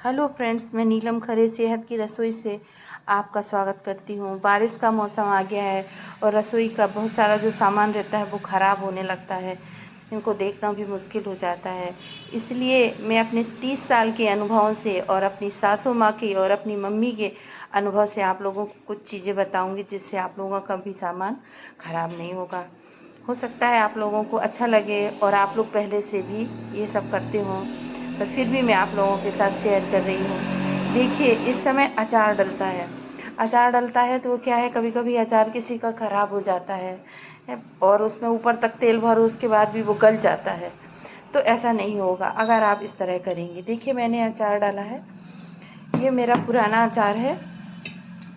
Hello friends, मैं नीलम खरे सेहत की रसोई से आपका स्वागत करती हूँ। बारिश का मौसम आ गया है और रसोई का बहुत सारा जो सामान रहता है वो ख़राब होने लगता है। इनको देखना भी मुश्किल हो जाता है। इसलिए मैं अपने 30 साल के अनुभवों से और अपनी सासू माँ के और अपनी मम्मी के अनुभव से आप लोगों को कुछ चीज़ें बताऊँगी, जिससे आप लोगों का भी सामान ख़राब नहीं होगा। हो सकता है आप लोगों को अच्छा लगे और आप लोग पहले से भी ये सब करते हों, पर फिर भी मैं आप लोगों के साथ शेयर कर रही हूँ। देखिए, इस समय अचार डलता है। अचार डलता है तो क्या है, कभी कभी अचार किसी का ख़राब हो जाता है और उसमें ऊपर तक तेल भरो, उसके बाद भी वो गल जाता है। तो ऐसा नहीं होगा अगर आप इस तरह करेंगे। देखिए, मैंने अचार डाला है, ये मेरा पुराना अचार है।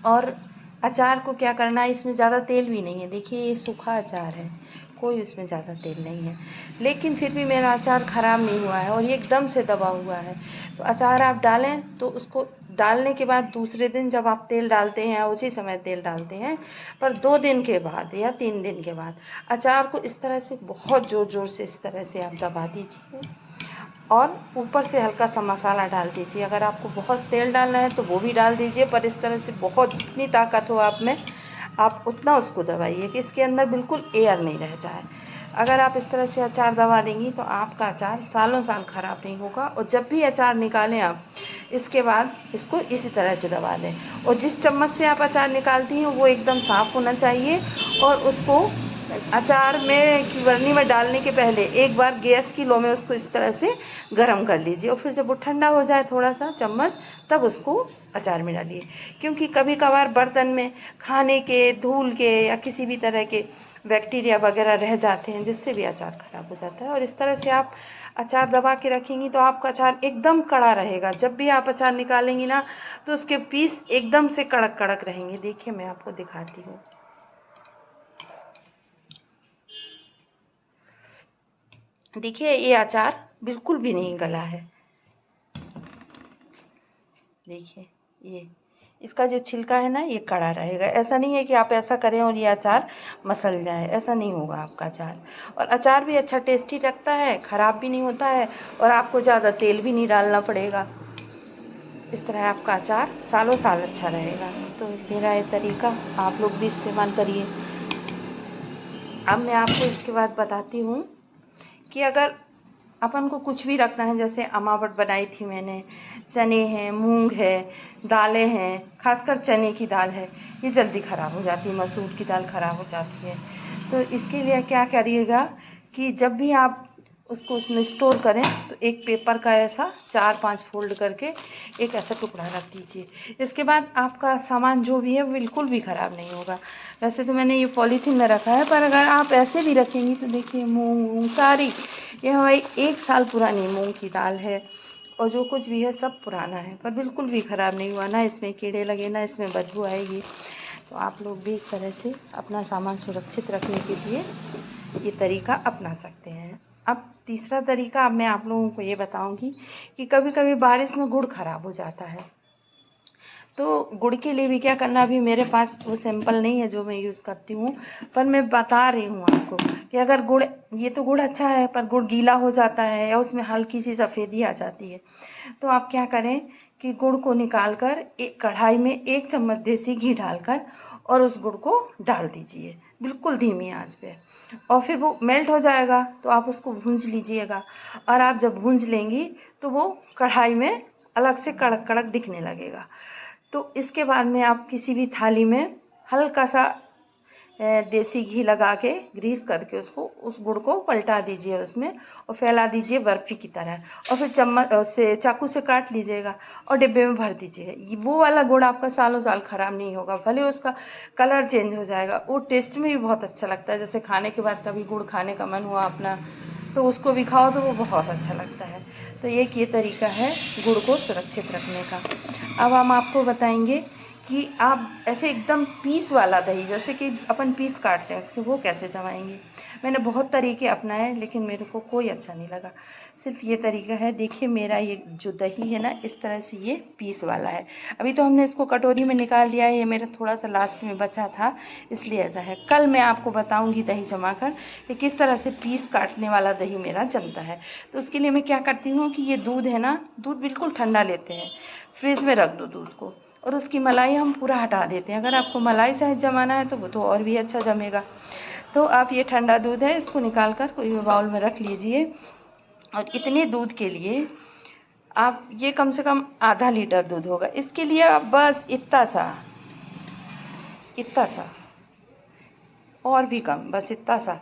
और अचार को क्या करना है, इसमें ज़्यादा तेल भी नहीं है। देखिए, ये सूखा अचार है, कोई इसमें ज़्यादा तेल नहीं है, लेकिन फिर भी मेरा अचार ख़राब नहीं हुआ है और ये एकदम से दबा हुआ है। तो अचार आप डालें तो उसको डालने के बाद दूसरे दिन जब आप तेल डालते हैं, उसी समय तेल डालते हैं, पर 2 दिन के बाद या 3 दिन के बाद अचार को इस तरह से बहुत ज़ोर ज़ोर से इस तरह से आप दबा दीजिए और ऊपर से हल्का सा मसाला डाल दीजिए। अगर आपको बहुत तेल डालना है तो वो भी डाल दीजिए, पर इस तरह से बहुत जितनी ताकत हो आप में, आप उतना उसको दबाइए कि इसके अंदर बिल्कुल एयर नहीं रह जाए। अगर आप इस तरह से अचार दबा देंगी तो आपका अचार सालों साल ख़राब नहीं होगा। और जब भी अचार निकालें आप, इसके बाद इसको इसी तरह से दबा दें। और जिस चम्मच से आप अचार निकालती हैं वो एकदम साफ़ होना चाहिए। और उसको अचार में की बरनी में डालने के पहले एक बार गैस की लो में उसको इस तरह से गरम कर लीजिए और फिर जब वो ठंडा हो जाए थोड़ा सा चम्मच, तब उसको अचार में डालिए। क्योंकि कभी कभार बर्तन में खाने के धूल के या किसी भी तरह के बैक्टीरिया वगैरह रह जाते हैं, जिससे भी अचार ख़राब हो जाता है। और इस तरह से आप अचार दबा के रखेंगी तो आपका अचार एकदम कड़ा रहेगा। जब भी आप अचार निकालेंगी ना, तो उसके पीस एकदम से कड़क कड़क रहेंगे। देखिए, मैं आपको दिखाती हूँ। देखिए, ये अचार बिल्कुल भी नहीं गला है। देखिए, ये इसका जो छिलका है ना, ये कड़ा रहेगा। ऐसा नहीं है कि आप ऐसा करें और ये अचार मसल जाए, ऐसा नहीं होगा आपका अचार। और अचार भी अच्छा टेस्टी लगता है, ख़राब भी नहीं होता है और आपको ज़्यादा तेल भी नहीं डालना पड़ेगा। इस तरह आपका अचार सालों साल अच्छा रहेगा। तो मेरा ये तरीका आप लोग भी इस्तेमाल करिए। अब मैं आपको इसके बाद बताती हूँ कि अगर अपन को कुछ भी रखना है, जैसे अमावट बनाई थी मैंने, चने हैं, मूंग है, दालें हैं, खासकर चने की दाल है, ये जल्दी ख़राब हो जाती है, मसूर की दाल ख़राब हो जाती है। तो इसके लिए क्या करिएगा कि जब भी आप उसको उसमें स्टोर करें तो एक पेपर का ऐसा 4-5 फोल्ड करके एक ऐसा टुकड़ा रख दीजिए। इसके बाद आपका सामान जो भी है बिल्कुल भी ख़राब नहीं होगा। वैसे तो मैंने ये पॉलीथीन में रखा है, पर अगर आप ऐसे भी रखेंगी तो देखिए, मूंग वूंग सारी, ये हमारी 1 साल पुरानी मूंग की दाल है और जो कुछ भी है सब पुराना है, पर बिल्कुल भी ख़राब नहीं हुआ। ना इसमें कीड़े लगे, ना इसमें बदबू आएगी। तो आप लोग भी इस तरह से अपना सामान सुरक्षित रखने के लिए ये तरीका अपना सकते हैं। अब तीसरा तरीका अब मैं आप लोगों को ये बताऊंगी कि कभी कभी बारिश में गुड़ ख़राब हो जाता है। तो गुड़ के लिए भी क्या करना, अभी मेरे पास वो सैंपल नहीं है जो मैं यूज़ करती हूँ, पर मैं बता रही हूँ आपको कि अगर गुड़, ये तो गुड़ अच्छा है पर गुड़ गीला हो जाता है या उसमें हल्की सी सफ़ेदी आ जाती है, तो आप क्या करें कि गुड़ को निकाल कर एक कढ़ाई में 1 चम्मच देसी घी डालकर और उस गुड़ को डाल दीजिए बिल्कुल धीमी आंच पे। और फिर वो मेल्ट हो जाएगा तो आप उसको भूंज लीजिएगा। और आप जब भूंज लेंगी तो वो कढ़ाई में अलग से कड़क कड़क दिखने लगेगा। तो इसके बाद में आप किसी भी थाली में हल्का सा देसी घी लगा के ग्रीस करके उसको, उस गुड़ को पलटा दीजिए उसमें और फैला दीजिए बर्फ़ी की तरह। और फिर चम्मच से चाकू से काट लीजिएगा और डिब्बे में भर दीजिए। वो वाला गुड़ आपका सालों साल ख़राब नहीं होगा, भले उसका कलर चेंज हो जाएगा, वो टेस्ट में भी बहुत अच्छा लगता है। जैसे खाने के बाद कभी गुड़ खाने का मन हुआ अपना, तो उसको भी खाओ तो वो बहुत अच्छा लगता है। तो एक ये तरीका है गुड़ को सुरक्षित रखने का। अब हम आपको बताएंगे कि आप ऐसे एकदम पीस वाला दही, जैसे कि अपन पीस काटते हैं उसके, वो कैसे जमाएंगे। मैंने बहुत तरीके अपनाए लेकिन मेरे को कोई अच्छा नहीं लगा। सिर्फ ये तरीका है। देखिए मेरा ये जो दही है ना, इस तरह से ये पीस वाला है। अभी तो हमने इसको कटोरी में निकाल लिया है, ये मेरा थोड़ा सा लास्ट में बचा था इसलिए ऐसा है। कल मैं आपको बताऊँगी दही जमा कर कि किस तरह से पीस काटने वाला दही मेरा जमता है। तो उसके लिए मैं क्या करती हूँ कि ये दूध है ना, दूध बिल्कुल ठंडा लेते हैं, फ्रिज में रख दो दूध को, और उसकी मलाई हम पूरा हटा देते हैं। अगर आपको मलाई सहित जमाना है तो वो तो और भी अच्छा जमेगा। तो आप ये ठंडा दूध है, इसको निकाल कर कोई भी बाउल में रख लीजिए। और इतने दूध के लिए आप, ये कम से कम आधा लीटर दूध होगा, इसके लिए आप बस इतना सा और भी कम, बस इतना सा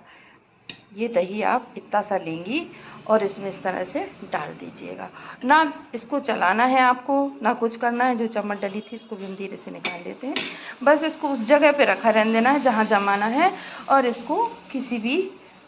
ये दही आप इतना सा लेंगी और इसमें इस तरह से डाल दीजिएगा। ना इसको चलाना है आपको, ना कुछ करना है। जो चम्मच डली थी इसको भी हम धीरे से निकाल देते हैं। बस इसको उस जगह पे रखा रहने देना है जहाँ जमाना है, और इसको किसी भी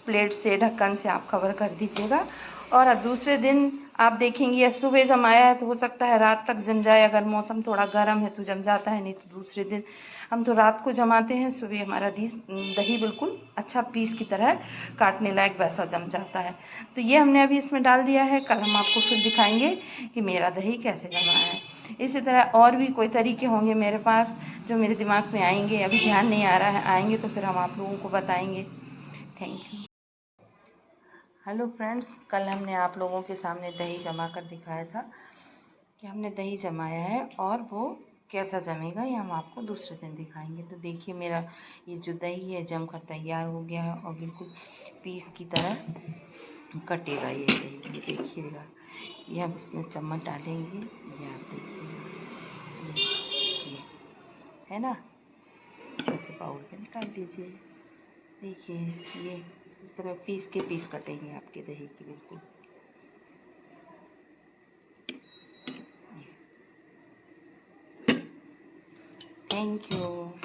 प्लेट से, ढक्कन से आप कवर कर दीजिएगा। और दूसरे दिन आप देखेंगे, सुबह जमाया है तो हो सकता है रात तक जम जाए, अगर मौसम थोड़ा गर्म है तो जम जाता है, नहीं तो दूसरे दिन। हम तो रात को जमाते हैं, सुबह हमारा दही बिल्कुल अच्छा पीस की तरह काटने लायक वैसा जम जाता है। तो ये हमने अभी इसमें डाल दिया है। कल हम आपको फिर दिखाएंगे कि मेरा दही कैसे जमा है। इसी तरह और भी कोई तरीके होंगे मेरे पास जो मेरे दिमाग में आएंगे, अभी ध्यान नहीं आ रहा है, आएंगे तो फिर हम आप लोगों को बताएंगे। Thank you. हेलो फ्रेंड्स, कल हमने आप लोगों के सामने दही जमा कर दिखाया था कि हमने दही जमाया है, और वो कैसा जमेगा ये हम आपको दूसरे दिन दिखाएंगे। तो देखिए मेरा ये जो दही है जम कर तैयार हो गया है, और बिल्कुल पीस की तरह कटेगा ये दही। ये देखिएगा, ये हम इसमें चम्मच डालेंगे, ये आप देखिएगा, ये है ना, ऐसे बाउल में निकाल लीजिए। देखिए ये इस तरह पीस के पीस कटेंगे आपके दही की बिल्कुल। Thank you.